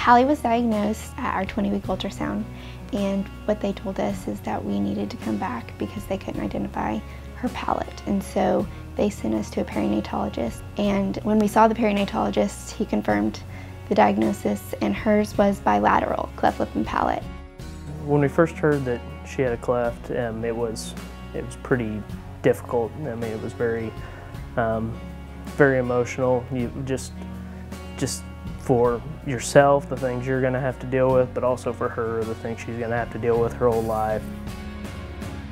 Hallie was diagnosed at our 20-week ultrasound, and what they told us is that we needed to come back because they couldn't identify her palate. And so they sent us to a perinatalogist. And when we saw the perinatalogist, he confirmed the diagnosis, and hers was bilateral, cleft lip and palate. When we first heard that she had a cleft, it was pretty difficult. I mean, it was very emotional. You just for yourself, the things you're going to have to deal with, but also for her, the things she's going to have to deal with her whole life.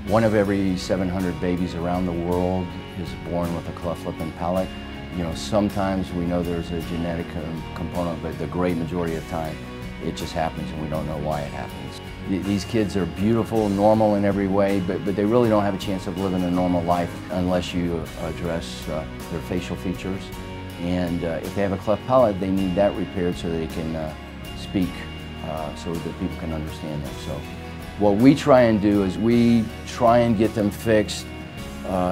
One of every 700 babies around the world is born with a cleft lip and palate. You know, sometimes we know there's a genetic component, but the great majority of the time, it just happens and we don't know why it happens. These kids are beautiful, normal in every way, but they really don't have a chance of living a normal life unless you address their facial features. And if they have a cleft palate, they need that repaired so they can speak, so that people can understand them. So what we try and do is we try and get them fixed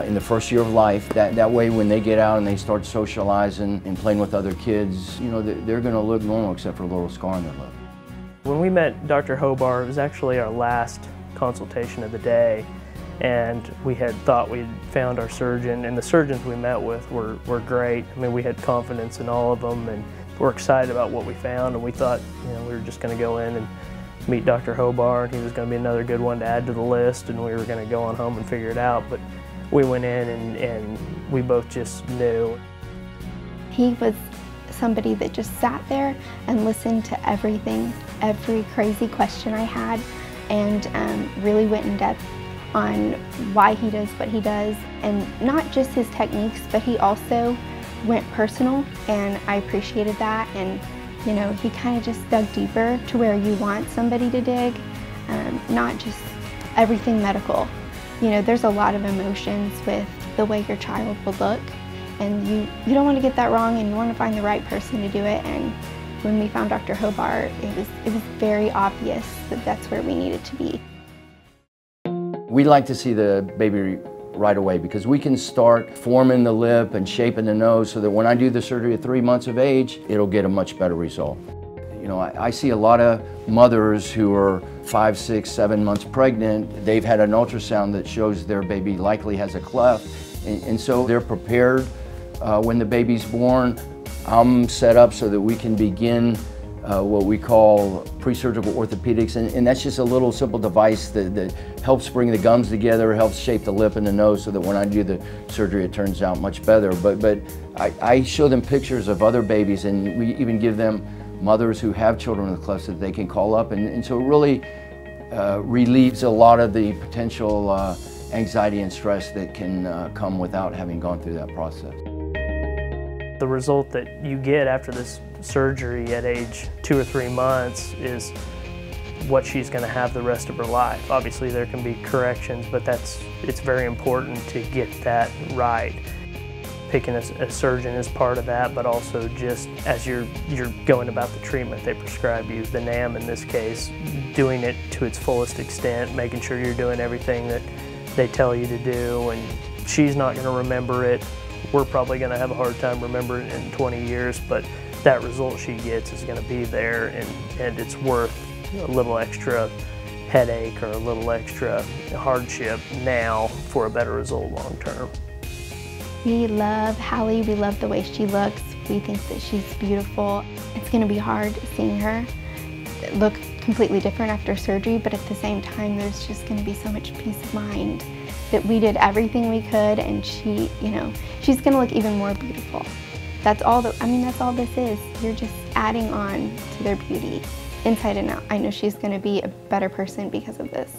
in the first year of life. That way when they get out and they start socializing and playing with other kids, you know, they're going to look normal except for a little scar on their lip. When we met Dr. Hobar, it was actually our last consultation of the day, and we had thought we'd found our surgeon, and the surgeons we met with were great. I mean, we had confidence in all of them, and we're excited about what we found, and we thought, you know, we were just going to go in and meet Dr. Hobar, and he was going to be another good one to add to the list, and we were going to go on home and figure it out. But we went in and we both just knew. He was somebody that just sat there and listened to everything, every crazy question I had, and really went in depth on why he does what he does, and not just his techniques, but he also went personal, and I appreciated that. And you know, he kind of just dug deeper to where you want somebody to dig, not just everything medical. You know, there's a lot of emotions with the way your child will look, and you don't want to get that wrong, and you want to find the right person to do it. And when we found Dr. Hobar, it was very obvious that that's where we needed to be. We like to see the baby right away because we can start forming the lip and shaping the nose so that when I do the surgery at 3 months of age, it'll get a much better result. You know, I see a lot of mothers who are 5, 6, 7 months pregnant. They've had an ultrasound that shows their baby likely has a cleft, and so they're prepared when the baby's born. I'm set up so that we can begin what we call pre-surgical orthopedics, and that's just a little simple device that helps bring the gums together, helps shape the lip and the nose so that when I do the surgery it turns out much better. But I show them pictures of other babies, and we even give them mothers who have children with clefts that they can call up, and so it really relieves a lot of the potential anxiety and stress that can come without having gone through that process. The result that you get after this surgery at age 2 or 3 months is what she's going to have the rest of her life. Obviously there can be corrections, but it's very important to get that right. Picking a surgeon is part of that, but also just as you're going about the treatment they prescribe you, the NAM in this case, doing it to its fullest extent, making sure you're doing everything that they tell you to do, and she's not going to remember it. We're probably going to have a hard time remembering it in 20 years, but that result she gets is going to be there, and it's worth a little extra headache or a little extra hardship now for a better result long term. We love Hallie. We love the way she looks. We think that she's beautiful. It's going to be hard seeing her look completely different after surgery, but at the same time there's just going to be so much peace of mind that we did everything we could, and she, you know, she's going to look even more beautiful. That's all that's all this is. You're just adding on to their beauty inside and out. I know she's going to be a better person because of this.